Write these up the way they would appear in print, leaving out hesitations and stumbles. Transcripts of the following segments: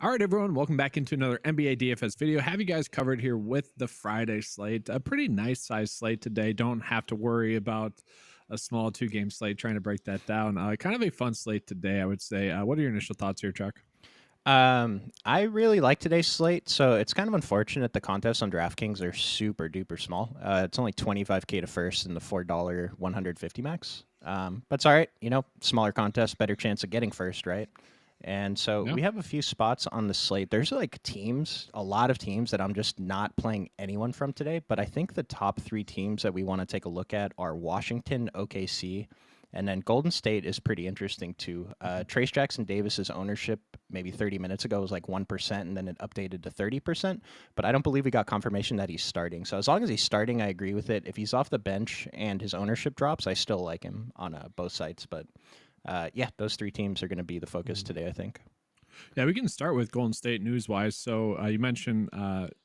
All right, everyone, welcome back into another NBA DFS video. Have you guys covered here with the Friday slate. A pretty nice size slate today. Don't have to worry about a small 2-game slate trying to break that down. Kind of a fun slate today, I would say. What are your initial thoughts here, Chuck? I really like today's slate, so it's kind of unfortunate the contests on DraftKings are super duper small. It's only 25K to first and the $4 150 max. But it's all right, smaller contest, better chance of getting first, right? And so Yeah. we have a few spots on the slate. There's like teams, a lot of teams that I'm just not playing anyone from today, but I think the top 3 teams that we want to take a look at are Washington, OKC, and then Golden State is pretty interesting too. Trace Jackson Davis's ownership maybe 30 minutes ago was like 1%, and then it updated to 30%. But I don't believe we got confirmation that he's starting. So as long as he's starting, I agree with it. If he's off the bench and his ownership drops, I still like him on both sides. But yeah, those 3 teams are going to be the focus today, I think. Yeah, we can start with Golden State news-wise. So you mentioned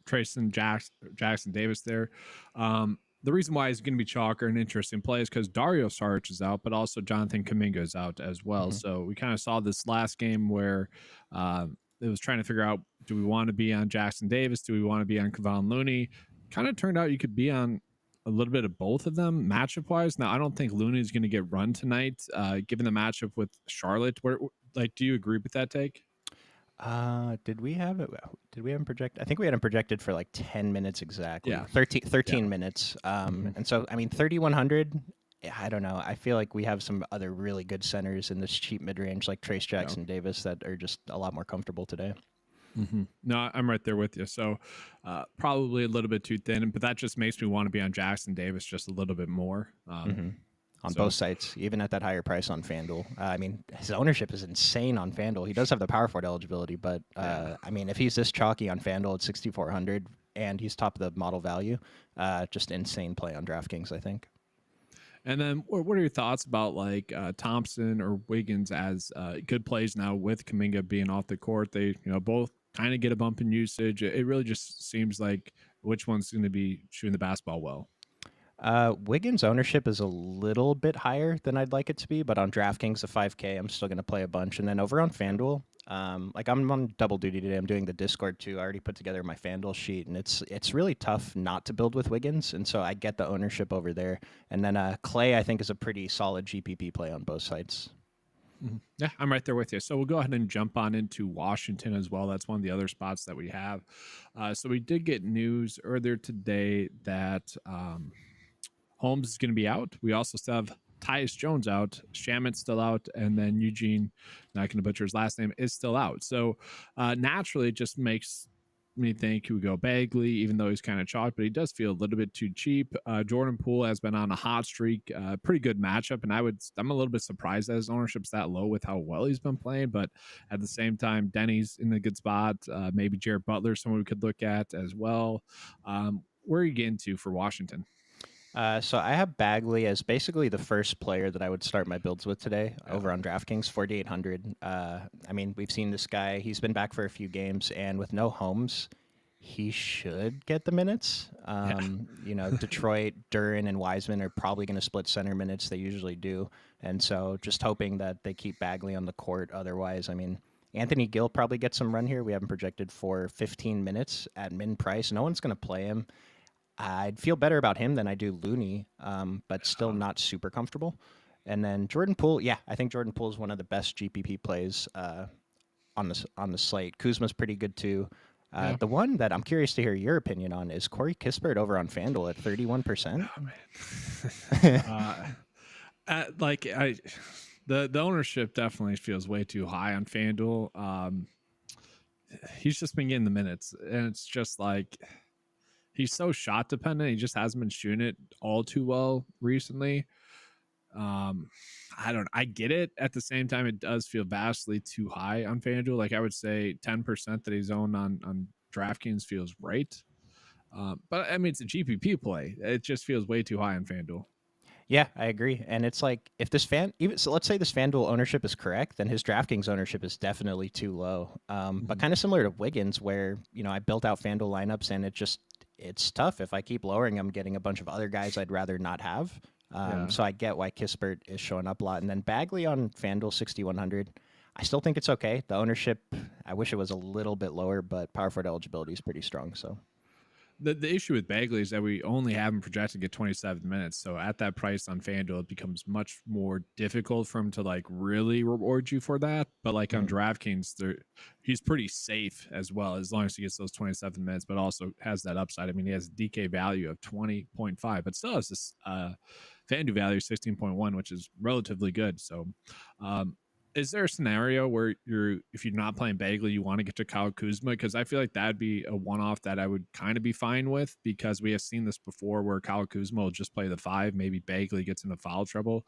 Jackson Davis there. The reason why he's going to be chalk or an interesting play is because Dario Saric is out, but also Jonathan Kuminga is out as well. Mm-hmm. So we kind of saw this last game where it was trying to figure out, do we want to be on Jackson Davis? Do we want to be on Kevon Looney? Kind of turned out you could be on a little bit of both of them matchup wise. Now, I don't think Looney is going to get run tonight, given the matchup with Charlotte. Do you agree with that take? Did we have it? Did we have him projected? I think we had him projected for like 10 minutes exactly. Yeah. 13 minutes. And so, I mean, 3,100, I don't know. I feel like we have some other really good centers in this cheap mid-range, like Trace Jackson Davis, that are just a lot more comfortable today. No, I'm right there with you. So probably a little bit too thin, but that just makes me want to be on Jackson Davis just a little bit more. On both sides, even at that higher price on FanDuel. I mean, his ownership is insane on FanDuel. He does have the power forward eligibility, but I mean, if he's this chalky on FanDuel at 6,400 and he's top of the model value, just insane play on DraftKings, I think. And then what are your thoughts about like Thompson or Wiggins as good plays now with Kuminga being off the court? They both kind of get a bump in usage. It really just seems like which one's going to be shooting the basketball well. Wiggins' ownership is a little bit higher than I'd like it to be, but on DraftKings, the 5K, I'm still going to play a bunch. And then over on FanDuel, like I'm on double duty today. I'm doing the Discord too. I already put together my FanDuel sheet, and it's really tough not to build with Wiggins, and so I get the ownership over there. And then Clay, I think, is a pretty solid GPP play on both sides. Yeah, I'm right there with you. So we'll go ahead and jump on into Washington as well. That's one of the other spots that we have. So we did get news earlier today that Holmes is going to be out. We also still have Tyus Jones out, Shamit's still out, and then Eugene, not going to butcher his last name, is still out. So naturally, it just makes me think he would go Bagley, even though he's kind of chalk, but he does feel a little bit too cheap. Jordan Poole has been on a hot streak, pretty good matchup, and I'm a little bit surprised that his ownership's that low with how well he's been playing. But at the same time, Denny's in a good spot. Maybe Jared Butler, someone we could look at as well. Where are you getting to for Washington? So I have Bagley as basically the first player that I would start my builds with today over on DraftKings, 4,800. I mean, we've seen this guy. He's been back for a few games, and with no Holmes, he should get the minutes. Detroit, Duran, and Wiseman are probably going to split center minutes. They usually do. And so just hoping that they keep Bagley on the court. Otherwise, I mean, Anthony Gill probably gets some run here. We have him projected for 15 minutes at min price. No one's going to play him. I'd feel better about him than I do Looney, but still not super comfortable. And then Jordan Poole, yeah, I think Jordan Poole is one of the best GPP plays on the slate. Kuzma's pretty good too. The one that I'm curious to hear your opinion on is Corey Kispert over on FanDuel at 31%. Oh, man. The ownership definitely feels way too high on FanDuel. He's just been getting the minutes, and it's just like he's so shot dependent. He just hasn't been shooting it all too well recently. I get it. At the same time, it does feel vastly too high on FanDuel. Like I would say 10% that he's owned on DraftKings feels right. But I mean, it's a GPP play. It just feels way too high on FanDuel. Yeah, I agree. And it's like if this so let's say this FanDuel ownership is correct, then his DraftKings ownership is definitely too low. But kind of similar to Wiggins, where I built out FanDuel lineups, and it's tough. If I keep lowering, I'm getting a bunch of other guys I'd rather not have. So I get why Kispert is showing up a lot. And then Bagley on FanDuel 6,100. I still think it's okay. The ownership, I wish it was a little bit lower, but power forward eligibility is pretty strong. So The issue with Bagley is that we only have him projected to get 27 minutes. So at that price on FanDuel, it becomes much more difficult for him to like really reward you for that. But like on DraftKings, he's pretty safe as well, as long as he gets those 27 minutes, but also has that upside. I mean, he has a DK value of 20.5, but still has this FanDuel value 16.1, which is relatively good. So is there a scenario where if you're not playing Bagley, you want to get to Kyle Kuzma? Because I feel like that'd be a one-off that I would kind of be fine with, because we have seen this before where Kyle Kuzma will just play the 5, maybe Bagley gets into foul trouble,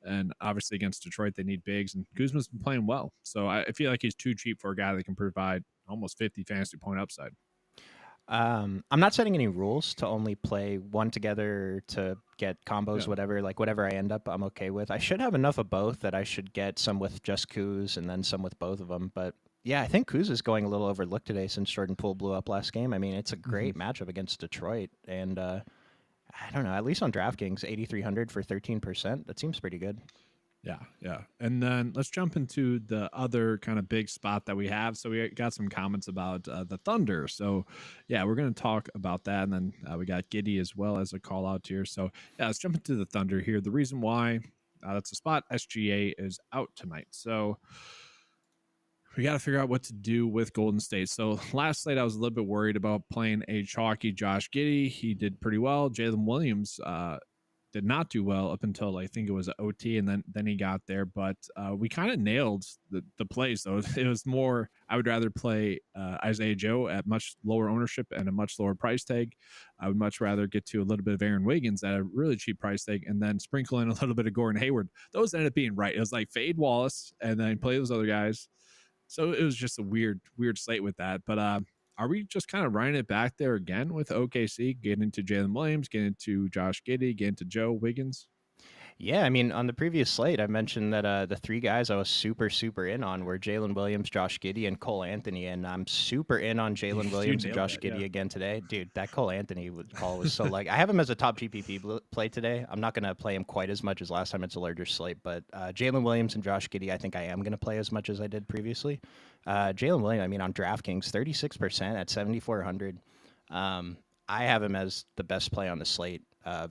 and obviously against Detroit they need bigs, and Kuzma's been playing well, so I feel like he's too cheap for a guy that can provide almost 50 fantasy point upside. I'm not setting any rules to only play one together to get combos, whatever. Like whatever I end up, I'm okay with. I should have enough of both that I should get some with just Kuz and then some with both of them. But yeah, I think Kuz is going a little overlooked today since Jordan Poole blew up last game. I mean, it's a great matchup against Detroit, and I don't know. At least on DraftKings, 8,300 for 13%. That seems pretty good. Yeah. And then let's jump into the other kind of big spot that we have. So we got some comments about the Thunder. So yeah, we're going to talk about that. And then we got Giddy as well as a call out here. So yeah, let's jump into the Thunder here. The reason why that's a spot, SGA is out tonight. So we got to figure out what to do with Golden State. So last night I was a little bit worried about playing a chalky Josh Giddey. He did pretty well. Jalen Williams did not do well up until I think it was OT, and then he got there. But we kind of nailed the plays, though. It was more, I would rather play Isaiah Joe at much lower ownership and a much lower price tag. I would much rather get to a little bit of Aaron Wiggins at a really cheap price tag, and then sprinkle in a little bit of Gordon Hayward. Those ended up being right. It was like fade Wallace and then play those other guys. So it was just a weird slate with that. But are we just kind of running it back there again with OKC, getting into Jalen Williams, getting into Josh Giddey, getting to Joe Wiggins? Yeah, I mean, on the previous slate, I mentioned that the 3 guys I was super in on were Jalen Williams, Josh Giddey, and Cole Anthony, and I'm super in on Jalen Williams and Josh Giddey again today. Dude, that Cole Anthony call was so like, I have him as a top GPP play today. I'm not going to play him quite as much as last time. It's a larger slate, but Jalen Williams and Josh Giddey, I think I am going to play as much as I did previously. Jalen Williams, I mean, on DraftKings, 36% at 7,400. I have him as the best play on the slate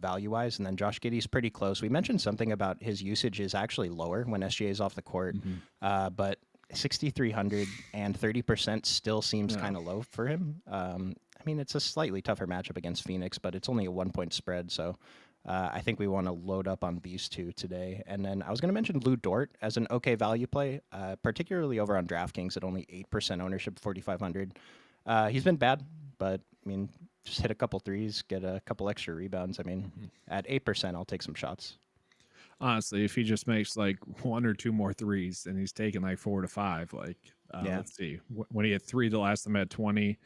value-wise, and then Josh Giddey's pretty close. We mentioned something about his usage is actually lower when SGA is off the court, but 6,300 and 30% still seems kind of low for him. I mean, it's a slightly tougher matchup against Phoenix, but it's only a 1-point spread, so I think we want to load up on these two today. And then I was going to mention Lou Dort as an okay value play, particularly over on DraftKings at only 8% ownership, 4,500. He's been bad, but I mean, just hit a couple threes, get a couple extra rebounds. I mean, at 8%, I'll take some shots. Honestly, if he just makes like 1 or 2 more threes and he's taking like 4 to 5, like let's see, when he had 3 the last time, had 20,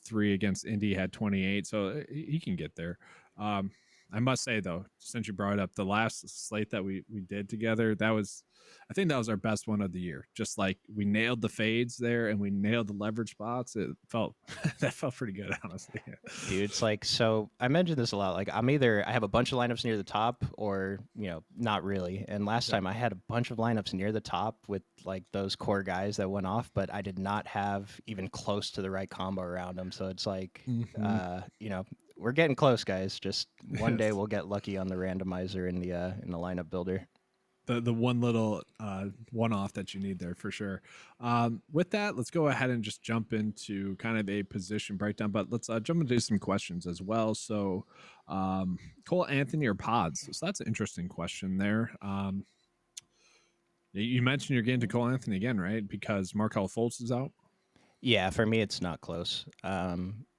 3 against Indy had 28, so he can get there. I must say though, since you brought it up, the last slate that we did together, I think that was our best one of the year. Just like we nailed the fades there and we nailed the leverage spots. It felt that felt pretty good, honestly. Dude, it's like, so I mentioned this a lot. Like I have a bunch of lineups near the top or, not really. And last time I had a bunch of lineups near the top with like those core guys that went off, but I did not have even close to the right combo around them. So it's like, we're getting close, guys. Just one day we'll get lucky on the randomizer in the lineup builder. The one little one-off that you need there for sure. With that, let's go ahead and just jump into kind of a position breakdown, but let's jump into some questions as well. So Cole Anthony or Pods? So that's an interesting question there. You mentioned you're getting to Cole Anthony again, right? Because Markelle Fultz is out? Yeah, for me, it's not close.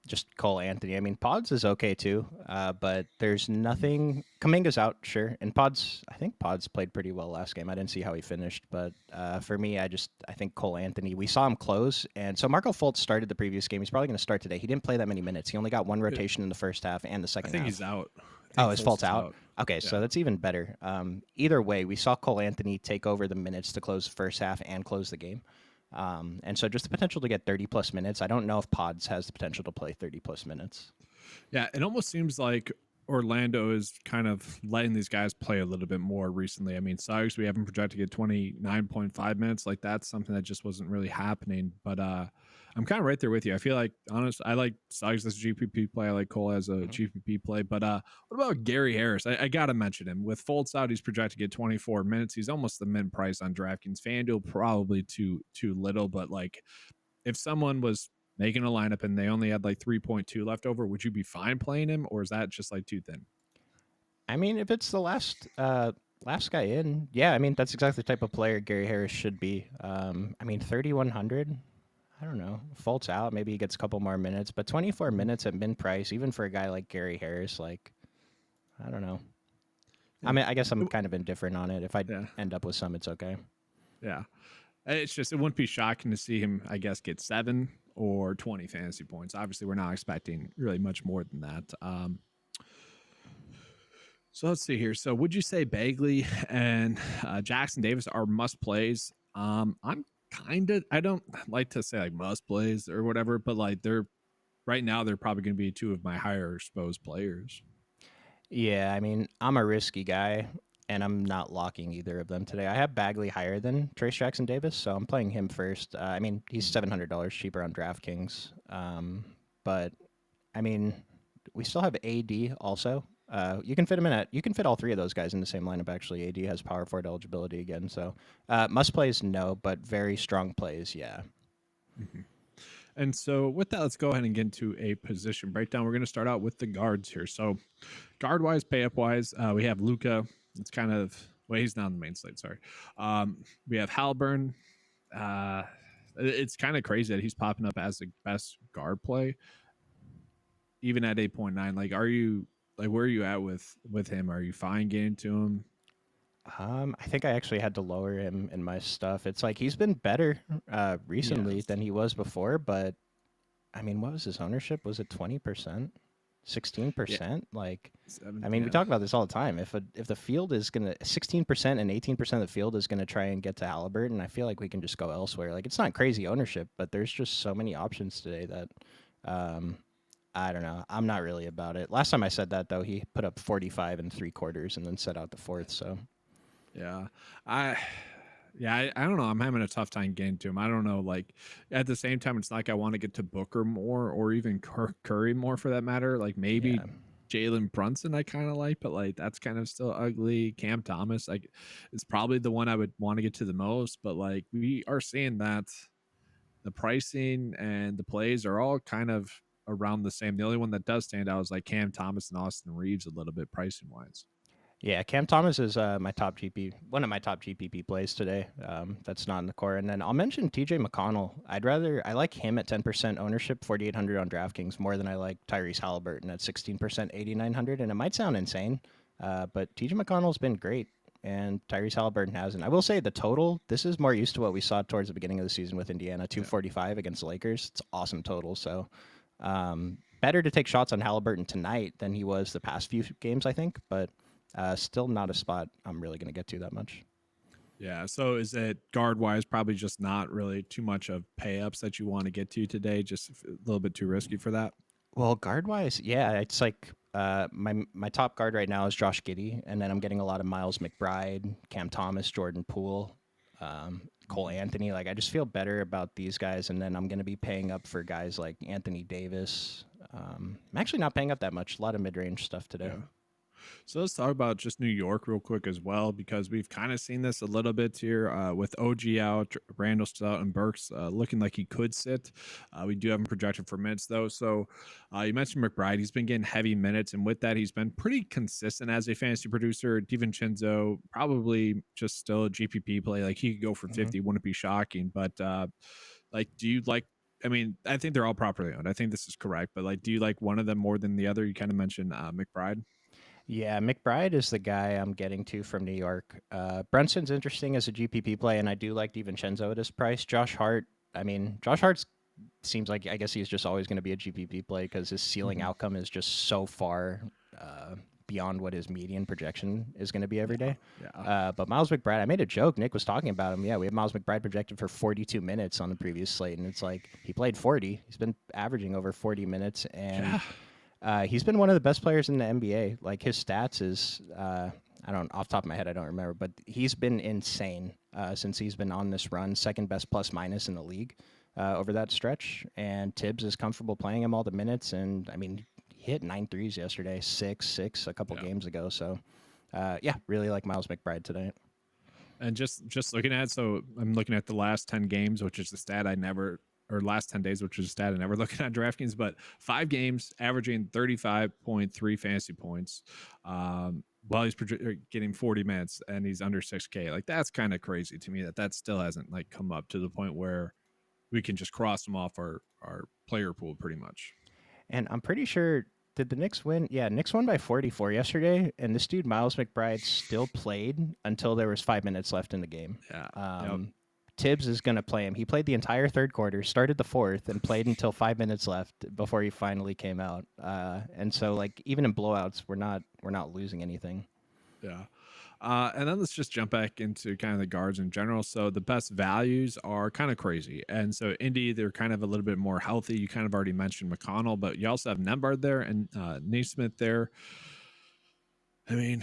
Just Cole Anthony. I mean, Pods is okay too, but there's nothing. Kuminga's out, sure, and I think Pods played pretty well last game. I didn't see how he finished, but for me, I think Cole Anthony. We saw him close, and so Markelle Fultz started the previous game. He's probably going to start today. He didn't play that many minutes. He only got 1 rotation in the first half and the second half. I think he's out. Oh, is Fultz out? Okay, so that's even better. Either way, we saw Cole Anthony take over the minutes to close the first half and close the game. And so just the potential to get 30-plus minutes. I don't know if Pods has the potential to play 30-plus minutes. Yeah, it almost seems like Orlando is kind of letting these guys play a little bit more recently. I mean, Suggs, we haven't projected at 29.5 minutes. Like that's something that just wasn't really happening. But I'm kind of right there with you. I feel like, honest, I like Suggs as a GPP play. I like Cole as a GPP play. But what about Gary Harris? I got to mention him. With Fultz out, he's projected to get 24 minutes. He's almost the min price on DraftKings. FanDuel, probably too little. But like, if someone was making a lineup and they only had like 3.2 left over, would you be fine playing him, or is that just like too thin? I mean, if it's the last guy in, yeah, I mean that's exactly the type of player Gary Harris should be. I mean, 3,100. I don't know. Faults out, maybe he gets a couple more minutes, but 24 minutes at min price, even for a guy like Gary Harris, like I don't know. Yeah. I mean, I guess I'm kind of indifferent on it. If I Yeah. end up with some, it's okay. Yeah. It's just, it wouldn't be shocking to see him, I guess, get 7 or 20 fantasy points. Obviously, we're not expecting really much more than that. So let's see here. So would you say Bagley and Jackson Davis are must plays? I'm kind of, I don't like to say like must plays or whatever, but like they're right now, they're probably going to be two of my higher exposed players. Yeah, I mean, I'm a risky guy, and I'm not locking either of them today. I have Bagley higher than Trace Jackson Davis, so I'm playing him first. I mean, he's $700 cheaper on DraftKings, but I mean, we still have AD also. You can fit him in at. You can fit all three of those guys in the same lineup. Actually, AD has power forward eligibility again, so must plays no, but very strong plays, yeah. Mm-hmm. And so with that, let's go ahead and get into a position breakdown. We're going to start out with the guards here. So guard wise, pay up wise, we have Luka. It's kind of, well, he's not on the main slate. Sorry. We have Halburn. It's kind of crazy that he's popping up as the best guard play, even at 8.9. Like, are you like, where are you at with him? Are you fine getting to him? I think I actually had to lower him in my stuff. It's like he's been better recently than he was before, but I mean, what was his ownership? Was it 20%? 16%? Like, I mean, we talk about this all the time. If the field is gonna 16% and 18% of the field is gonna try and get to Halliburton, I feel like we can just go elsewhere. Like, it's not crazy ownership, but there's just so many options today that I don't know. I'm not really about it. Last time I said that though, he put up 45 and 3/4 and then set out the fourth. So yeah, I don't know. I'm having a tough time getting to him. I don't know. Like at the same time, it's not like I want to get to Booker more or even Curry more for that matter. Like maybe Jalen Brunson I kind of like, but like that's kind of still ugly. Cam Thomas, like, is probably the one I would want to get to the most. But like we are seeing that the pricing and the plays are all kind of around the same. The only one that does stand out is like Cam Thomas and Austin Reeves a little bit pricing wise. yeah, Cam Thomas is one of my top GPP plays today. That's not in the core. And then I'll mention TJ McConnell. I like him at 10% ownership, 4,800 on DraftKings, more than I like Tyrese Halliburton at 16%, 8,900. And it might sound insane, but TJ McConnell's been great, and Tyrese Halliburton hasn't. I will say the total, this is more used to what we saw towards the beginning of the season with Indiana, 245 against the Lakers. It's awesome total. So better to take shots on Halliburton tonight than he was the past few games, I think, but still not a spot I'm really going to get to that much. Yeah. So is it guard wise, probably just not really too much of pay ups that you want to get to today? Just a little bit too risky for that? Well, guard wise, yeah, it's like my top guard right now is Josh Giddey, and then I'm getting a lot of Miles McBride, Cam Thomas, Jordan Poole, Cole Anthony. Like I just feel better about these guys, and then I'm going to be paying up for guys like Anthony Davis. I'm actually not paying up that much. A lot of mid range stuff today. Yeah. So let's talk about just New York real quick as well, because we've kind of seen this a little bit here with OG out, Randall still out, and Burks looking like he could sit. We do have him projected for minutes, though. So you mentioned McBride. He's been getting heavy minutes, and with that, he's been pretty consistent as a fantasy producer. DiVincenzo, probably just still a GPP play. Like he could go for 50, wouldn't be shocking. But like, do you like, I mean, I think they're all properly owned. I think this is correct. But like, do you like one of them more than the other? You kind of mentioned McBride. Yeah, McBride is the guy I'm getting to from New York. Brunson's interesting as a GPP play, and I do like DiVincenzo at his price. Josh Hart, I mean, Josh Hart seems like I guess he's just always going to be a GPP play because his ceiling outcome is just so far beyond what his median projection is going to be every day. Yeah. But Miles McBride, I made a joke. Nick was talking about him. Yeah, we have Miles McBride projected for 42 minutes on the previous slate, and it's like he played 40. He's been averaging over 40 minutes, and He's been one of the best players in the NBA. Like his stats is, I don't off the top of my head, I don't remember, but he's been insane since he's been on this run. Second best plus minus in the league over that stretch. And Tibbs is comfortable playing him all the minutes. And I mean, he hit 9 threes yesterday, six a couple games ago. So yeah, really like Miles McBride tonight. And just looking at it, so I'm looking at the last 10 games, which is the stat I never, or last 10 days, which is a stat I never looking at DraftKings, but 5 games, averaging 35.3 fantasy points. While he's getting 40 minutes and he's under 6K. Like, that's kind of crazy to me that still hasn't like come up to the point where we can just cross him off our player pool pretty much. And I'm pretty sure, did the Knicks win? Yeah, Knicks won by 44 yesterday, and this dude Miles McBride still played until there was 5 minutes left in the game. Yeah. Tibbs is going to play him. He played the entire third quarter, started the fourth, and played until 5 minutes left before he finally came out. And so, like, even in blowouts, we're not losing anything. Yeah. And then let's just jump back into kind of the guards in general. So the best values are kind of crazy. And so Indy, they're kind of a little bit more healthy. You kind of already mentioned McConnell, but you also have Nembhard there and Naismith there. I mean,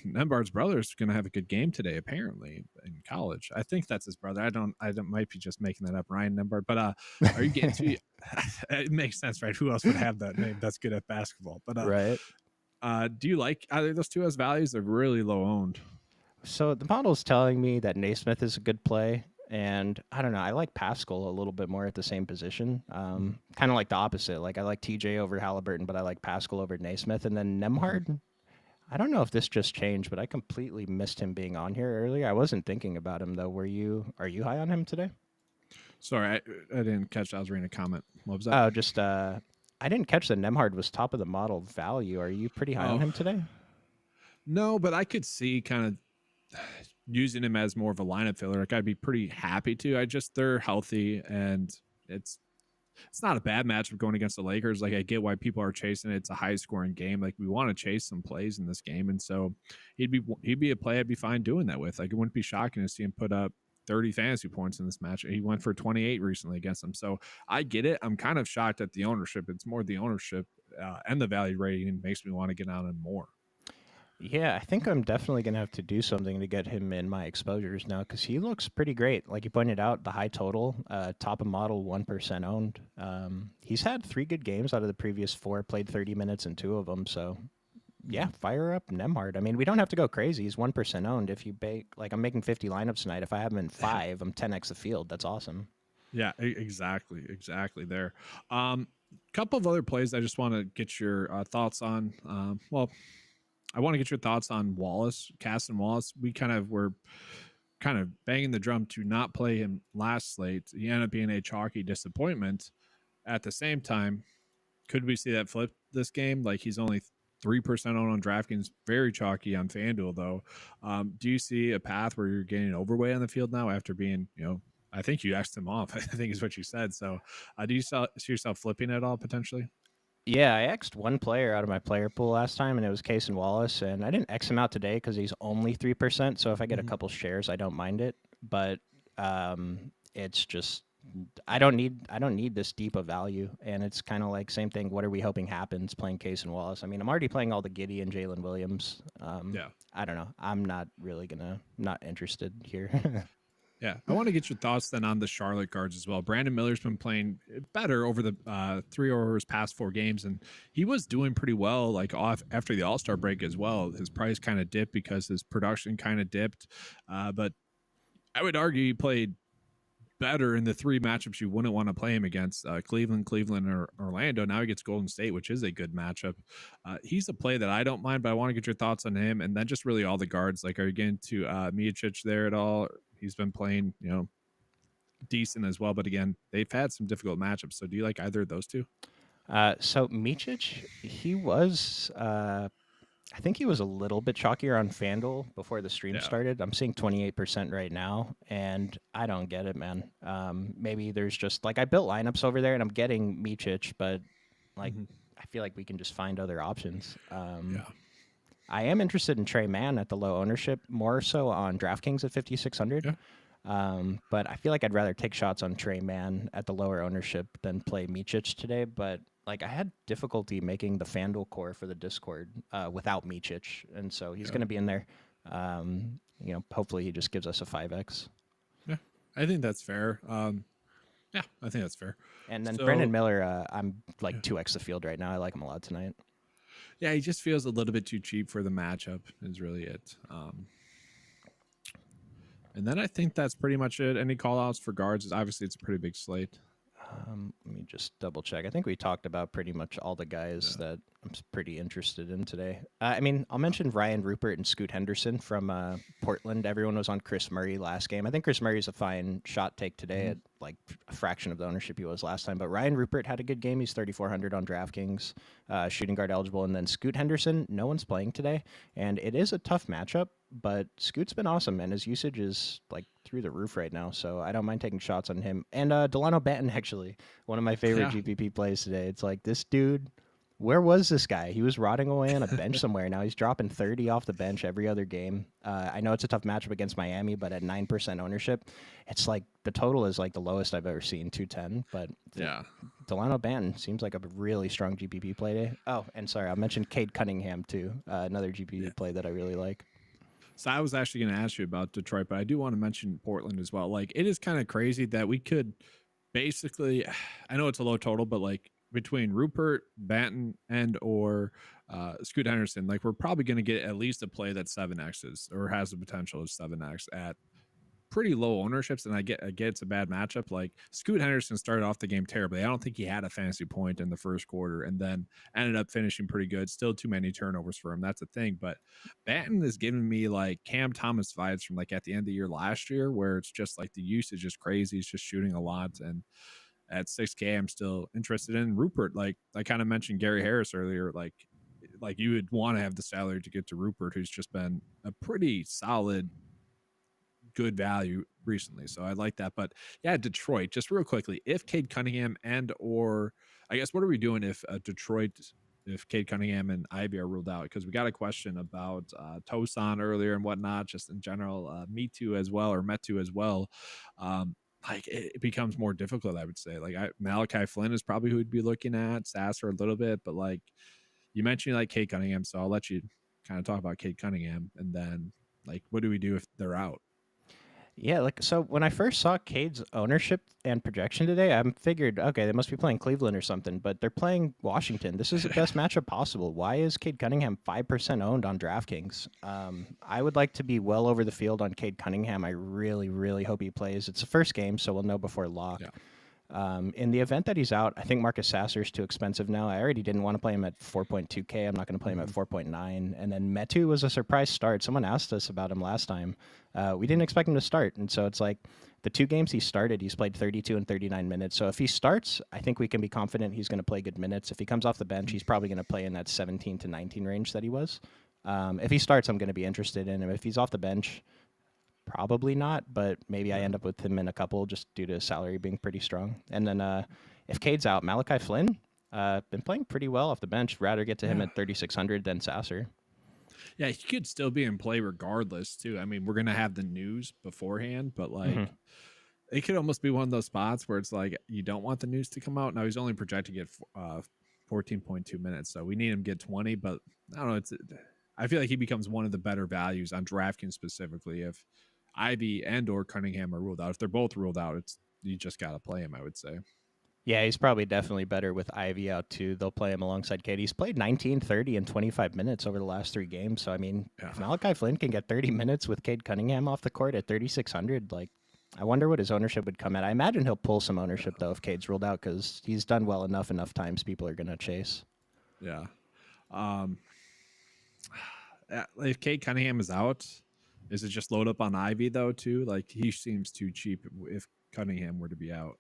Nembhard's brother is going to have a good game today, apparently, in college. I think that's his brother. I don't might be just making that up, Ryan Nembhard. But are you getting to? It makes sense, right? Who else would have that name? That's good at basketball. But right. Do you like either of those two as values? They're really low owned. So the model's telling me that Naismith is a good play. And I don't know. I like Pascal a little bit more at the same position. Kind of like the opposite. Like I like TJ over Halliburton, but I like Pascal over Naismith. And then Nembhard, I don't know if this just changed, but I completely missed him being on here earlier. I wasn't thinking about him though. Are you high on him today? Sorry, I didn't catch. I was reading a comment. What was that? Oh, just I didn't catch that Nembhard was top of the model value. Are you pretty high on him today? No, but I could see kind of using him as more of a lineup filler. Like I'd be pretty happy to. They're healthy and it's not a bad matchup going against the Lakers. Like I get why people are chasing it. It's a high scoring game. Like we want to chase some plays in this game. And so he'd be a play I'd be fine doing that with. Like it wouldn't be shocking to see him put up 30 fantasy points in this match. He went for 28 recently against them. So I get it. I'm kind of shocked at the ownership. It's more the ownership and the value rating makes me want to get out on more. Yeah, I think I'm definitely going to have to do something to get him in my exposures now because he looks pretty great. Like you pointed out, the high total, top of model, 1% owned. He's had 3 good games out of the previous 4, played 30 minutes in 2 of them. So, yeah, fire up Nembhard. I mean, we don't have to go crazy. He's 1% owned. If you like I'm making 50 lineups tonight. If I have him in 5, I'm 10x the field. That's awesome. Yeah, exactly there. Couple of other plays I just want to get your thoughts on. I want to get your thoughts on Wallace, Caston Wallace. We were banging the drum to not play him last slate. He ended up being a chalky disappointment. At the same time, could we see that flip this game? Like he's only 3% on DraftKings, very chalky on FanDuel though. Do you see a path where you're getting overweight on the field now after being, I think you asked him off, I think is what you said. So do you see yourself flipping at all potentially? Yeah, I X'd one player out of my player pool last time, and it was Caston Wallace, and I didn't X him out today because he's only 3%. So if I get a couple shares, I don't mind it. But it's just I don't need this deep of value, and it's kind of like same thing. What are we hoping happens playing Caston Wallace? I mean, I'm already playing all the Giddey and Jalen Williams. I don't know. I'm not really not interested here. Yeah, I want to get your thoughts then on the Charlotte guards as well. Brandon Miller's been playing better over the 3 over his past 4 games, and he was doing pretty well like off after the All-Star break as well. His price kind of dipped because his production kind of dipped, but I would argue he played better in the 3 matchups you wouldn't want to play him against, Cleveland, or Orlando. Now he gets Golden State, which is a good matchup. He's a play that I don't mind, but I want to get your thoughts on him, and then just really all the guards. Like, are you getting to Miocic there at all? He's been playing, decent as well. But again, they've had some difficult matchups. So do you like either of those two? So Miocic, he was, I think he was a little bit chalkier on FanDuel before the stream started. I'm seeing 28% right now, and I don't get it, man. Maybe there's just, like, I built lineups over there, and I'm getting Miocic, but, like, I feel like we can just find other options. I am interested in Trey Mann at the low ownership, more so on DraftKings at 5,600. But I feel like I'd rather take shots on Trey Mann at the lower ownership than play Miocic today. But like I had difficulty making the FanDuel core for the Discord without Mičić, and so he's Yeah. going to be in there. Hopefully he just gives us a 5x. Yeah, I think that's fair. Yeah, I think that's fair. And then So Brandon Miller, I'm like yeah. 2x the field right now. I like him a lot tonight. Yeah, he just feels a little bit too cheap for the matchup. Is really it. And then I think that's pretty much it. Any call outs for guards? Obviously, it's a pretty big slate. Let me just double check. I think we talked about pretty much all the guys that I'm pretty interested in today. I'll mention Ryan Rupert and Scoot Henderson from Portland. Everyone was on Chris Murray last game. I think Chris Murray's a fine shot take today at like a fraction of the ownership he was last time. But Ryan Rupert had a good game. He's 3,400 on DraftKings, shooting guard eligible. And then Scoot Henderson, no one's playing today. And it is a tough matchup, but Scoot's been awesome, and his usage is like through the roof right now. So I don't mind taking shots on him. And Delano Banton, actually, one of my favorite GPP plays today. It's like, this dude, where was this guy? He was rotting away on a bench somewhere. Now he's dropping 30 off the bench every other game. I know it's a tough matchup against Miami, but at 9% ownership, it's like the total is like the lowest I've ever seen, 210. But Yeah. Delano Banton seems like a really strong GPP play today. Oh, and sorry, I mentioned Cade Cunningham too, another GPP play that I really like. So I was actually going to ask you about Detroit, but I do want to mention Portland as well. Like, it is kind of crazy that we could basically, I know it's a low total, but like between Rupert, Banton, and or Scoot Henderson, like we're probably going to get at least a play that's 7x's or has the potential of 7x at pretty low ownerships. And I get it's a bad matchup. Like Scoot Henderson started off the game terribly. I don't think he had a fantasy point in the first quarter and then ended up finishing pretty good. Still too many turnovers for him. That's the thing. But Banton is giving me like Cam Thomas vibes from like at the end of the year last year, where it's just like the usage is crazy. He's just shooting a lot. And at 6K, I'm still interested in Rupert. Like I kind of mentioned Gary Harris earlier, like you would want to have the salary to get to Rupert, who's just been a pretty solid good value recently. So I like that. But yeah, Detroit, just real quickly, if Cade Cunningham and or I guess what are we doing if Detroit, if Cade Cunningham and Ivy are ruled out? Because we got a question about Tosan earlier and whatnot, just in general, Me Too as well, or Metu as well. Like it becomes more difficult, I would say. Like Malachi Flynn is probably who we'd be looking at, Sasser a little bit, but like you mentioned like Cade Cunningham, so I'll let you kind of talk about Cade Cunningham and then like what do we do if they're out? Yeah, like so when I first saw Cade's ownership and projection today, I figured, okay, they must be playing Cleveland or something, but they're playing Washington. This is the best matchup possible. Why is Cade Cunningham 5% owned on DraftKings? I would like to be well over the field on Cade Cunningham. I really, really hope he plays. It's the first game, so we'll know before lock. Yeah. In the event that he's out, I think Marcus Sasser is too expensive now. I already didn't want to play him at 4.2K. I'm not going to play him at 4.9. And then Metu was a surprise start. Someone asked us about him last time. We didn't expect him to start. And so it's like the 2 games he started, he's played 32 and 39 minutes. So if he starts, I think we can be confident he's going to play good minutes. If he comes off the bench, he's probably going to play in that 17 to 19 range that he was. If he starts, I'm going to be interested in him. If he's off the bench, probably not, but maybe I end up with him in a couple just due to salary being pretty strong. And then if Cade's out, Malachi Flynn, been playing pretty well off the bench. Rather get to him at 3,600 than Sasser. Yeah, he could still be in play regardless, too. I mean, we're going to have the news beforehand, but like it could almost be one of those spots where it's like you don't want the news to come out. Now, he's only projected to get 14.2 minutes, so we need him to get 20, but I don't know. I feel like he becomes one of the better values on DraftKings specifically if Ivy and or Cunningham are ruled out. If they're both ruled out, you just got to play him, I would say. Yeah, he's probably definitely better with Ivy out too. They'll play him alongside Cade. He's played 19, 30, and 25 minutes over the last 3 games. So, I mean, if Malachi Flynn can get 30 minutes with Cade Cunningham off the court at 3,600, like, I wonder what his ownership would come at. I imagine he'll pull some ownership, though, if Cade's ruled out because he's done well enough times people are going to chase. Yeah. If Cade Cunningham is out, is it just load up on Ivy, though, too? Like, he seems too cheap if Cunningham were to be out.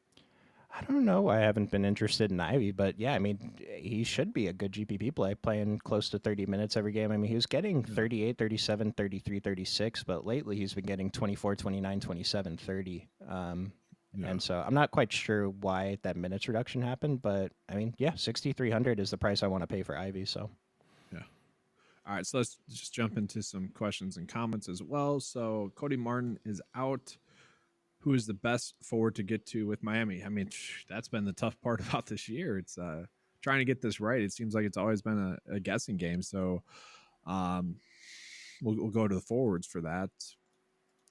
I don't know. I haven't been interested in Ivy, but yeah, I mean, he should be a good GPP play, playing close to 30 minutes every game. I mean, he was getting 38, 37, 33, 36, but lately he's been getting 24, 29, 27, 30. And so I'm not quite sure why that minutes reduction happened, but I mean, yeah, 6,300 is the price I want to pay for Ivy. So, yeah. All right, so let's just jump into some questions and comments as well. So Cody Martin is out. Who is the best forward to get to with Miami? I mean, that's been the tough part about this year. It's trying trying to get this right. It seems like it's always been a guessing game. So um, we'll go to the forwards for that.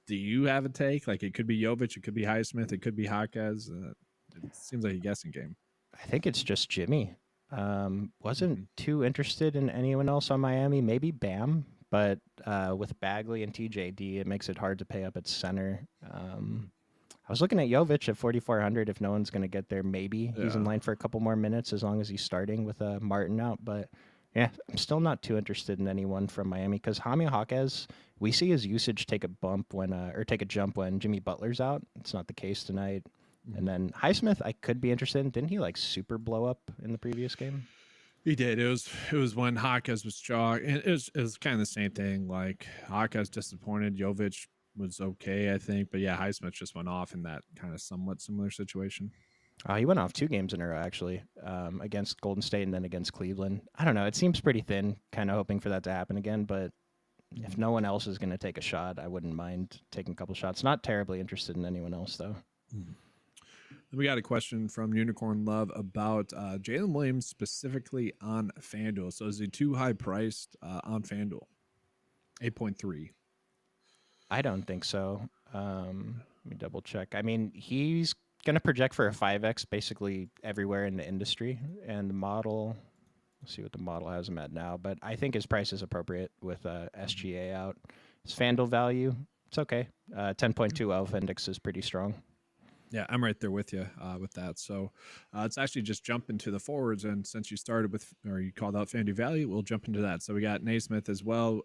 Do you have a take? Like it could be Jovic, it could be Highsmith, it could be Jaquez. It seems like a guessing game. I think it's just Jimmy. Wasn't Mm-hmm. too interested in anyone else on Miami. Maybe Bam, but with Bagley and TJD, it makes it hard to pay up at center. I was looking at Jovic at 4,400. If no one's going to get there, maybe he's in Yeah. line for a couple more minutes as long as he's starting with Martin out. But yeah, I'm still not too interested in anyone from Miami because Jaime Jaquez, we see his usage take a bump when, or take a jump when Jimmy Butler's out. It's not the case tonight. Mm-hmm. And then Highsmith, I could be interested in. Didn't he like super blow up in the previous game? He did. It was when Jaquez was chalk, and it was kind of the same thing. Like Jaquez disappointed, Jovic was okay, I think, but yeah, Highsmith just went off in that kind of somewhat similar situation. He went off 2 games in a row, actually, against Golden State and then against Cleveland. I don't know. It seems pretty thin, kind of hoping for that to happen again. But if no one else is going to take a shot, I wouldn't mind taking a couple shots. Not terribly interested in anyone else, though. Mm-hmm. We got a question from Unicorn Love about Jalen Williams specifically on FanDuel. So is he too high priced on FanDuel? 8.3. I don't think so. Let me double check. I mean, he's going to project for a 5x basically everywhere in the industry. And the model, let's see what the model has him at now. But I think his price is appropriate with SGA out. His FanDuel value, it's okay. 10.2 alpha index is pretty strong. Yeah, I'm right there with you with that. So let's actually just jump into the forwards. And since you started with, or you called out FanDuel value, we'll jump into that. So we got Naismith as well.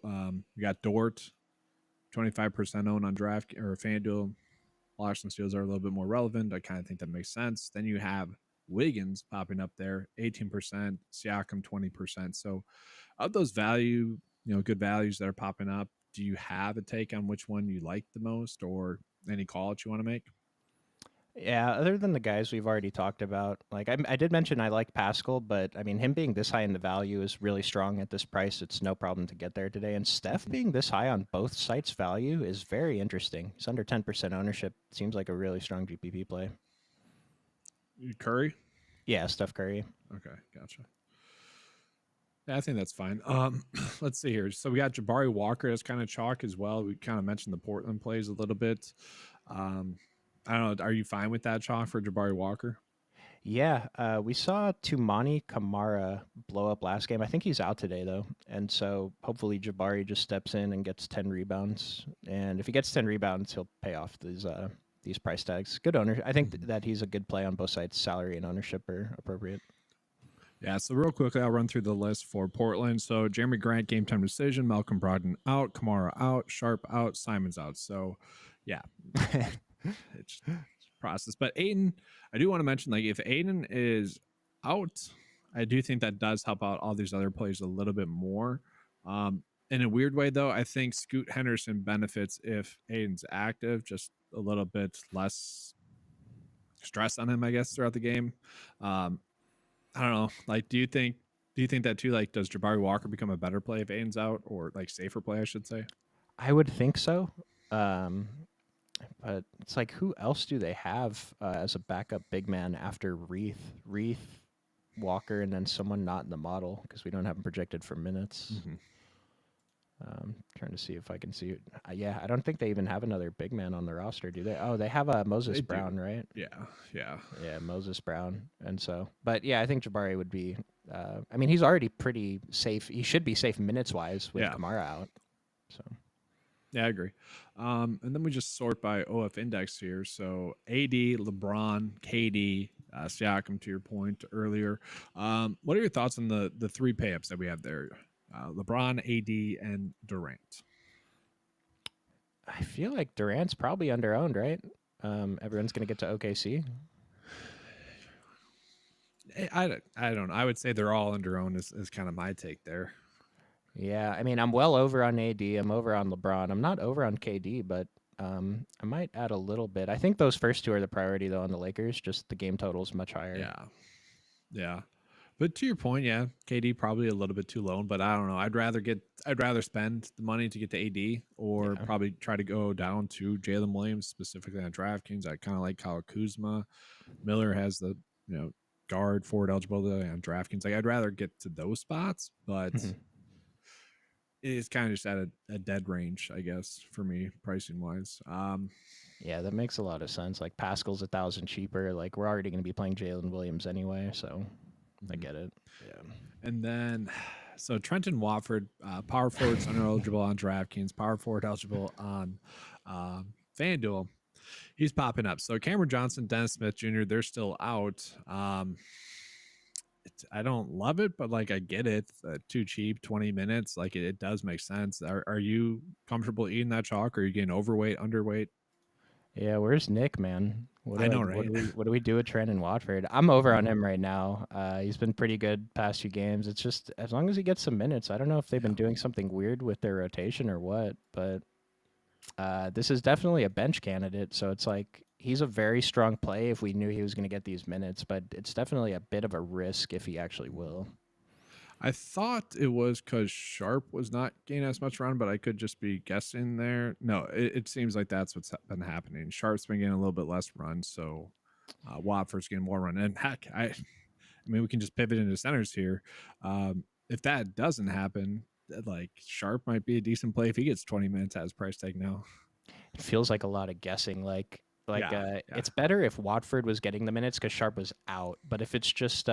We got Dort, 25% owned on Draft or FanDuel. Washington Steals are a little bit more relevant. I kind of think that makes sense. Then you have Wiggins popping up there, 18%, Siakam 20%. So of those good values that are popping up, do you have a take on which one you like the most or any call that you want to make? Yeah, other than the guys we've already talked about, like I did mention I like Pascal, but I mean him being this high in the value is really strong at this price. It's no problem to get there today. And Steph being this high on both sites value is very interesting. He's under 10% ownership. Seems like a really strong GPP play. Curry? Yeah, Steph Curry. Okay, gotcha. Yeah, I think that's fine. Let's see here. So we got Jabari Walker as kind of chalk as well. We kind of mentioned the Portland plays a little bit. I don't know. Are you fine with that chalk for Jabari Walker? Yeah, we saw Tumani Kamara blow up last game. I think he's out today though, and so hopefully Jabari just steps in and gets 10 rebounds. And if he gets 10 rebounds, he'll pay off these price tags. Good owner. I think that he's a good play on both sides. Salary and ownership are appropriate. Yeah, so real quickly, I'll run through the list for Portland. So Jeremy Grant, game time decision. Malcolm Brogdon out. Kamara out. Sharp out. Simon's out. So, yeah, it's process. But Aiden, I do want to mention, like, if Aiden is out, I do think that does help out all these other players a little bit more. In a weird way, though, I think Scoot Henderson benefits if Aiden's active, just a little bit less stress on him, I guess, throughout the game. I don't know. Like, do you think that too? Like, does Jabari Walker become a better play if Aiden's out, or like safer play, I should say? I would think so. But it's like, who else do they have as a backup big man after Reith, Walker, and then someone not in the model because we don't have them projected for minutes. Mm-hmm. Trying to see if I can see it. Yeah, I don't think they even have another big man on the roster, do they? Oh, they have Moses Brown, right? Yeah, Moses Brown. And so, but yeah, I think Jabari would be. I mean, he's already pretty safe. He should be safe minutes wise with Kamara out. So. Yeah, I agree. And then we just sort by OF index here. So AD, LeBron, KD, Siakam, to your point earlier. What are your thoughts on the three pay-ups that we have there? LeBron, AD, and Durant. I feel like Durant's probably under-owned, right? Everyone's going to get to OKC. I don't know. I would say they're all under-owned is kind of my take there. Yeah, I mean, I'm well over on AD. I'm over on LeBron. I'm not over on KD, but I might add a little bit. I think those first two are the priority, though, on the Lakers. Just the game total is much higher. Yeah. But to your point, yeah, KD probably a little bit too low, but I don't know. I'd rather spend the money to get the AD or probably try to go down to Jalen Williams, specifically on DraftKings. I kind of like Kyle Kuzma. Miller has the, guard forward eligibility on DraftKings. Like I'd rather get to those spots, but Mhm. it is kind of just at a dead range, I guess, for me pricing wise. Yeah, that makes a lot of sense. Like Pascal's 1,000 cheaper. Like we're already going to be playing Jalen Williams anyway, so I get it. Yeah. And then, so Trenton Watford, power forward center eligible on DraftKings, power forward eligible on FanDuel. He's popping up. So Cameron Johnson, Dennis Smith Jr., they're still out. I don't love it, but like I get it. Too cheap, 20 minutes. Like it does make sense. Are you comfortable eating that chalk? Or are you getting overweight, underweight? Yeah, where's Nick, man? I know, right? What do we do with Trent and Watford? I'm over on him right now. He's been pretty good past few games. It's just as long as he gets some minutes. I don't know if they've been doing something weird with their rotation or what, but this is definitely a bench candidate. So it's like he's a very strong play if we knew he was going to get these minutes, but it's definitely a bit of a risk if he actually will. I thought it was because Sharp was not getting as much run, but I could just be guessing there. No, it seems like that's what's been happening. Sharp's been getting a little bit less run, so Watford's getting more run. And heck, I mean, we can just pivot into centers here. If that doesn't happen, like Sharp might be a decent play if he gets 20 minutes at his price tag now. It feels like a lot of guessing. Yeah. It's better if Watford was getting the minutes because Sharp was out. But if it's just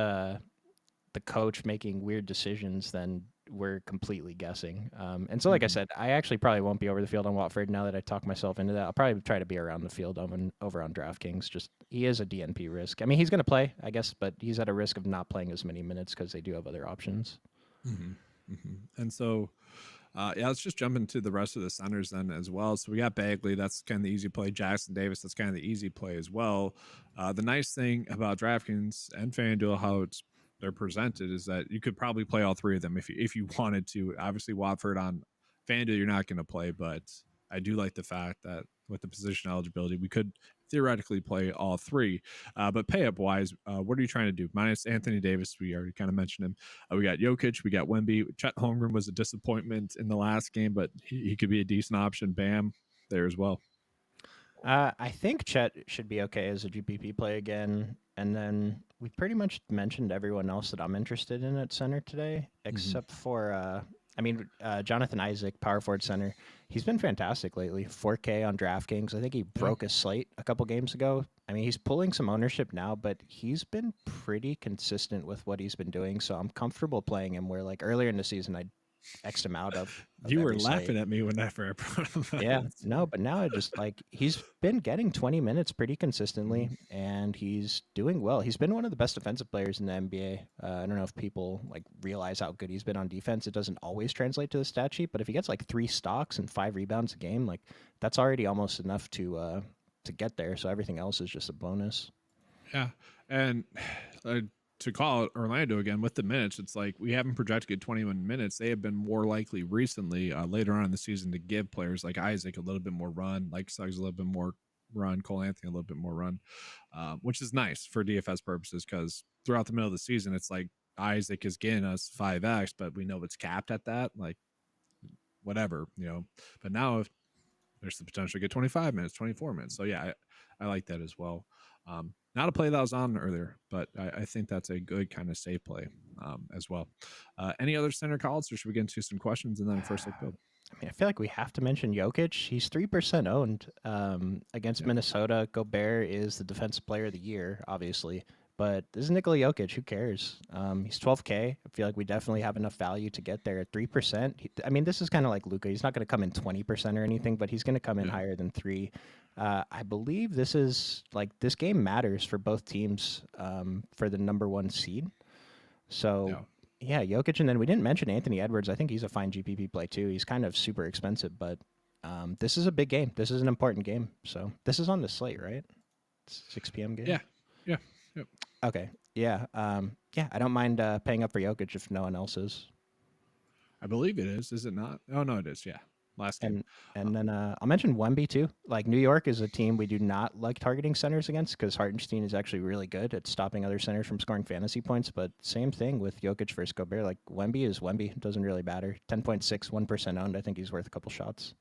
the coach making weird decisions, then we're completely guessing. And so, like I said, I actually probably won't be over the field on Watford now that I talk myself into that. I'll probably try to be around the field over on DraftKings. Just he is a DNP risk. I mean, he's going to play, I guess, but he's at a risk of not playing as many minutes because they do have other options. And so, yeah, let's just jump into the rest of the centers then as well. So we got Bagley, that's kind of the easy play. Jackson Davis, that's kind of the easy play as well. The nice thing about DraftKings and FanDuel, how they're presented, is that you could probably play all three of them if you wanted to. Obviously, Watford on FanDuel, you're not going to play, but I do like the fact that with the position eligibility, we could theoretically play all three. But pay up wise, what are you trying to do? Minus Anthony Davis, we already kind of mentioned him. We got Jokic, we got Wemby. Chet Holmgren was a disappointment in the last game, but he could be a decent option. Bam, there as well. I think Chet should be okay as a GPP play again. And then we pretty much mentioned everyone else that I'm interested in at center today, except for, Jonathan Isaac, power forward center. He's been fantastic lately. 4K on DraftKings. I think he broke his slate a couple games ago. I mean, he's pulling some ownership now, but he's been pretty consistent with what he's been doing. So I'm comfortable playing him where, like, earlier in the season, I X'd him out of You were every laughing slate. at me whenever I brought him up. Yeah, no, but now I just like he's been getting 20 minutes pretty consistently, and he's doing well. He's been one of the best defensive players in the NBA. I don't know if people like realize how good he's been on defense. It doesn't always translate to the stat sheet, but if he gets like 3 stocks and 5 rebounds a game, like that's already almost enough to get there. So everything else is just a bonus. Yeah, and to call it Orlando again with the minutes, it's like we haven't projected 21 minutes. They have been more likely recently, later on in the season, to give players like Isaac a little bit more run, like Suggs a little bit more run, Cole Anthony a little bit more run, which is nice for DFS purposes because throughout the middle of the season, it's like Isaac is getting us 5x, but we know it's capped at that, like whatever, you know. But now if there's the potential to get 25 minutes, 24 minutes. So yeah, I like that as well. Not a play that was on earlier, but I think that's a good kind of safe play as well. Any other center calls, or should we get into some questions and then first look build? I mean, I feel like we have to mention Jokic. He's 3% owned against Minnesota. Gobert is the defensive player of the year, obviously. But this is Nikola Jokic. Who cares? He's 12K. I feel like we definitely have enough value to get there at 3%. I mean, this is kind of like Luka. He's not going to come in 20% or anything, but he's going to come in higher than 3. I believe this game matters for both teams for the number 1 seed. So, yeah, Jokic. And then we didn't mention Anthony Edwards. I think he's a fine GPP play too. He's kind of super expensive, but this is a big game. This is an important game. So this is on the slate, right? It's 6 p.m. game? Yeah. Yep. Okay. Yeah. I don't mind paying up for Jokic if no one else is. I believe it is. Is it not? Oh, no, it is. Yeah. Last game. And then I'll mention Wemby too. Like New York is a team we do not like targeting centers against because Hartenstein is actually really good at stopping other centers from scoring fantasy points. But same thing with Jokic versus Gobert. Like Wemby is Wemby. It doesn't really matter. 10.6, 1% owned. I think he's worth a couple shots.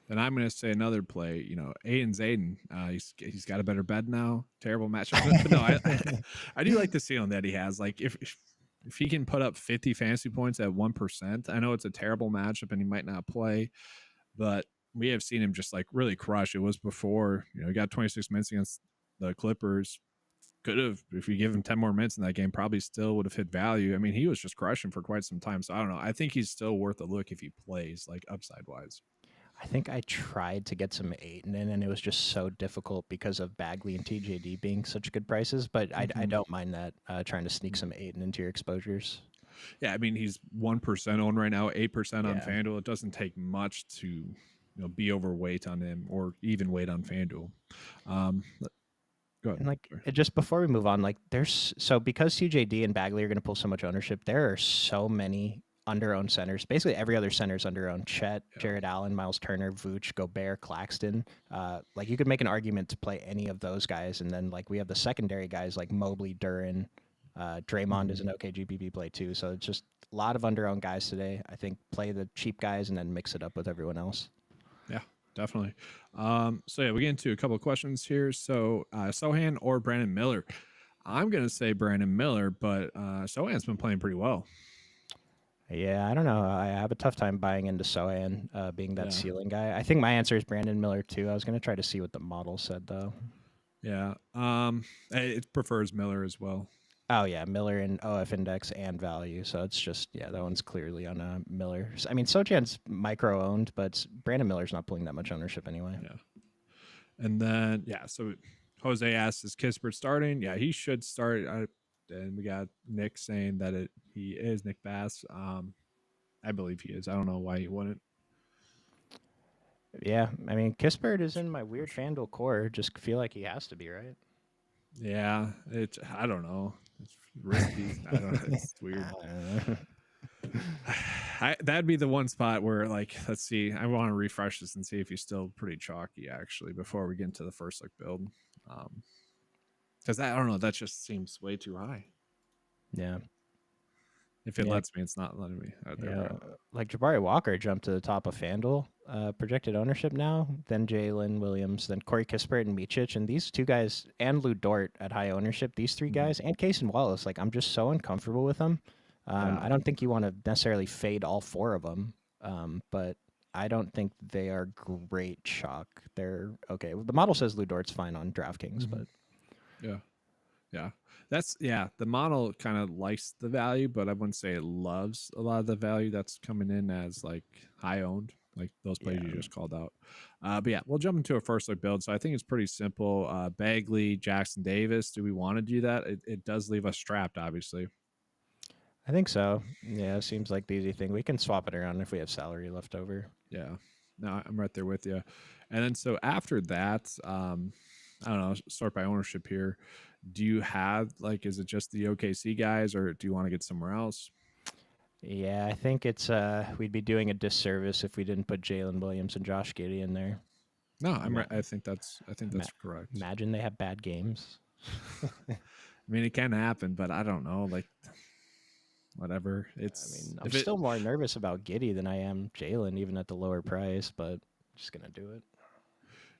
then I'm going to say another play. Aiden's Aiden. He's got a better bed now. Terrible matchup, but no, I do like the ceiling that he has. Like if he can put up 50 fantasy points at 1%, I know it's a terrible matchup and he might not play, but we have seen him just like really crush. It was before he got 26 minutes against the Clippers. Could have, if you give him 10 more minutes in that game, probably still would have hit value. I mean, he was just crushing for quite some time. So I don't know. I think he's still worth a look if he plays, like upside wise. I think I tried to get some Aiton in, and it was just so difficult because of Bagley and TJD being such good prices. But I don't mind that, trying to sneak some Aiton into your exposures. Yeah, I mean, he's 1% owned right now, 8% on Yeah. FanDuel. It doesn't take much to be overweight on him or even weight on FanDuel. Go ahead. And like just before we move on, like because CJD and Bagley are going to pull so much ownership, there are so many under-owned centers. Basically, every other center is under-owned. Chet, Jared Allen, Miles Turner, Vooch, Gobert, Claxton. Like you could make an argument to play any of those guys, and then like we have the secondary guys like Mobley, Duran, Draymond is an okay GPP play too. So it's just a lot of under-owned guys today. I think play the cheap guys and then mix it up with everyone else. Yeah, definitely. So yeah, we get into a couple of questions here. So Sohan or Brandon Miller? I'm gonna say Brandon Miller, but Sohan's been playing pretty well. Yeah, I don't know. I have a tough time buying into Sohan being that ceiling guy. I think my answer is Brandon Miller too. I was going to try to see what the model said though. Yeah, it prefers Miller as well. Oh yeah, Miller in OF index and value. So it's just that one's clearly on Miller. I mean, Sochan's micro owned, but Brandon Miller's not pulling that much ownership anyway. Yeah, and then so Jose asks, is Kispert starting? Yeah, he should start. And we got Nick saying that he is Nick Bass. I believe he is. I don't know why he wouldn't. Yeah, I mean, Kispert is in my weird FanDuel core. Just feel like he has to be, right? Yeah, I don't know. It's risky. I don't know. It's weird. That'd be the one spot where, like, let's see. I want to refresh this and see if he's still pretty chalky, actually, before we get into the first look build. Because I don't know. That just seems way too high. Yeah. If it lets me, it's not letting me. Like Jabari Walker jumped to the top of FanDuel, projected ownership now, then Jalen Williams, then Corey Kispert and Micic, and these two guys, and Lou Dort at high ownership, these three guys, and Cason Wallace, like I'm just so uncomfortable with them. I don't think you want to necessarily fade all four of them, but I don't think they are great chalk. They're okay. The model says Lou Dort's fine on DraftKings, but yeah. The model kind of likes the value, but I wouldn't say it loves a lot of the value that's coming in as like high owned, like those plays you just called out. But yeah, we'll jump into a first look build. So I think it's pretty simple. Bagley, Jackson Davis. Do we want to do that? It does leave us strapped, obviously. I think so. Yeah, it seems like the easy thing. We can swap it around if we have salary left over. Yeah, no, I'm right there with you. And then so after that, I don't know, start by ownership here. Do you have is it just the OKC guys, or do you want to get somewhere else? Yeah, I think it's we'd be doing a disservice if we didn't put Jalen Williams and Josh Giddey in there. No, I'm right. I think that's correct. Imagine they have bad games. I mean, it can happen, but I don't know. Like, whatever. I'm still more nervous about Giddey than I am Jalen, even at the lower price. But I'm just gonna do it.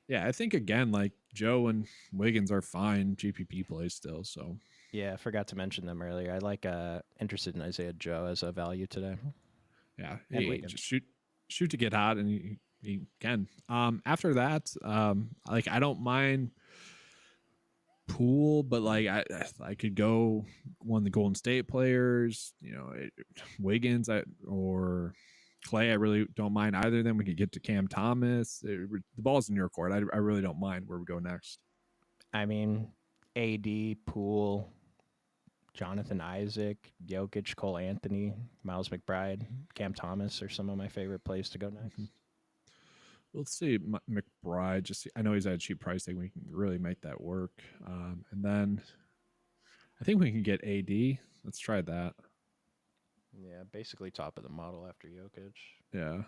Yeah, I think again, like Joe and Wiggins are fine GPP plays still. So yeah, I forgot to mention them earlier. I like interested in Isaiah Joe as a value today. Yeah, he just shoot to get hot, and he can. After that, I don't mind Poole, but I could go one of the Golden State players, Wiggins, or Clay. I really don't mind either of them. We could get to Cam Thomas. The ball's in your court. I really don't mind where we go next. I mean, AD, Poole, Jonathan Isaac, Jokic, Cole Anthony, Miles McBride, Cam Thomas are some of my favorite plays to go next. Let's see McBride. I know he's at a cheap price. I think we can really make that work. And then I think we can get AD. Let's try that. Yeah, basically top of the model after Jokic. Yeah. And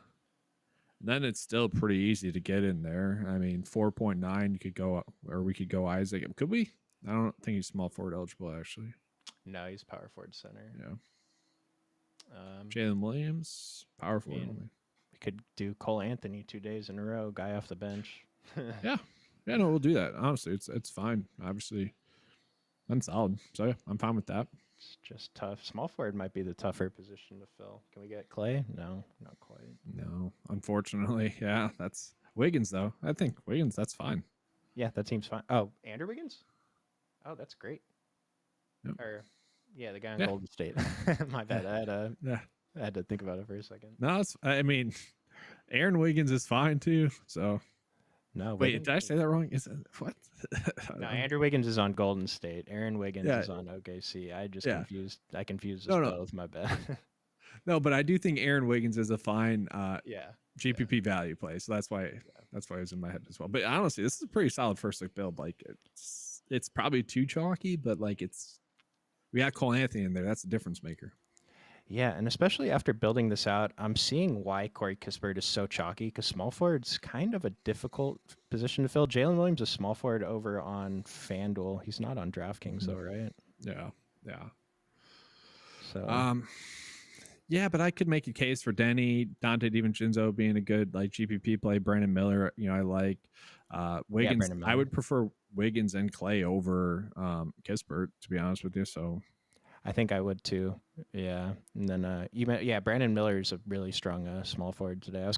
then it's still pretty easy to get in there. I mean, 4.9, you could go, or we could go Isaac. Could we? I don't think he's small forward eligible, actually. No, he's power forward center. Yeah. Jalen Williams, power forward only. could do Cole Anthony 2 days in a row, guy off the bench. Yeah. Yeah, no, we'll do that. Honestly, it's fine. Obviously, I'm solid. So yeah, I'm fine with that. It's just tough. Small forward might be the tougher position to fill. Can we get Clay? No, not quite. No, unfortunately, yeah, that's Wiggins though. I think Wiggins, that's fine. Yeah, that seems fine. Oh, Andrew Wiggins? Oh, that's great. Yep. Or yeah, the guy on Yeah. Golden State. My bad. I had to think about it for a second. No, I mean, Aaron Wiggins is fine too. So No, wait, Wiggins, did I say that wrong? Is it what? no, Andrew Wiggins is on Golden State. Aaron Wiggins Yeah. is on OKC. I just Yeah. confused. I confused No, us no. both. My bad. No, but I do think Aaron Wiggins is a fine yeah. GPP value play. So that's why it was in my head as well. But honestly, this is a pretty solid first look build. Like it's probably too chalky, but like we got Cole Anthony in there. That's a difference maker. Yeah, and especially after building this out, I'm seeing why Corey Kispert is so chalky because small forward's kind of a difficult position to fill. Jalen Williams is small forward over on FanDuel. He's not on DraftKings though, right? Yeah. Yeah. So yeah, but I could make a case for Denny, Dante DiVincenzo being a good like GPP play. Brandon Miller, I like Wiggins. Brandon I Miller. would prefer Wiggins and Clay over Kispert, to be honest with you. So I think I would too. Yeah, and then Brandon Miller is a really strong small forward today.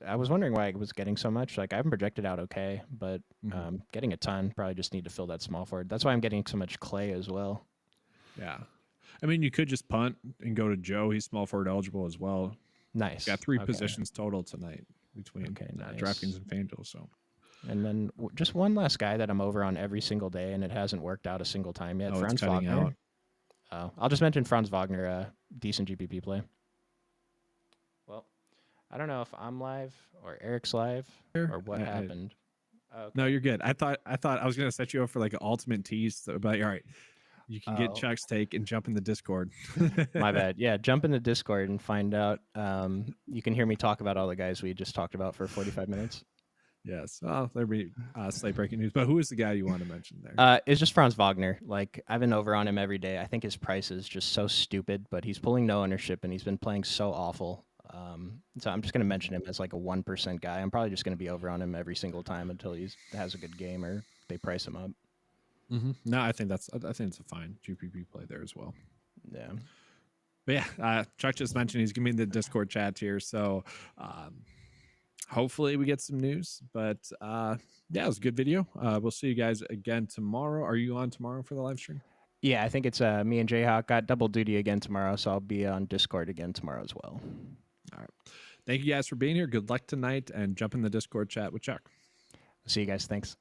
I was wondering why I was getting so much. Like I haven't projected out okay, but getting a ton. Probably just need to fill that small forward. That's why I'm getting so much Clay as well. yeah, I mean you could just punt and go to Joe. He's small forward eligible as well. Nice. Got 3 positions total tonight between nice. DraftKings and FanDuel. So. And then just one last guy that I'm over on every single day, and it hasn't worked out a single time yet. Franz Wagner. Out. Oh, I'll just mention Franz Wagner, decent GPP play. Well, I don't know if I'm live or Eric's live or what happened. Okay. No, you're good. I thought I was gonna set you up for like an ultimate tease, but all right. You can get Chuck's take and jump in the Discord. My bad. Yeah, jump in the Discord and find out. You can hear me talk about all the guys we just talked about for 45 minutes. Yes. Well, there'll be slate breaking news. But who is the guy you want to mention there? It's just Franz Wagner. Like I've been over on him every day. I think his price is just so stupid, but he's pulling no ownership and he's been playing so awful. So I'm just going to mention him as like a 1% guy. I'm probably just going to be over on him every single time until he has a good game or they price him up. Mm-hmm. No, I think it's a fine GPP play there as well. Yeah. But yeah, Chuck just mentioned he's going to be in the Discord chat here. So hopefully we get some news. But yeah, it was a good video. We'll see you guys again tomorrow. Are you on tomorrow for the live stream? Yeah, I think it's me and Jayhawk got double duty again tomorrow. So I'll be on Discord again tomorrow as well. All right. Thank you guys for being here. Good luck tonight and jump in the Discord chat with Chuck. See you guys. Thanks.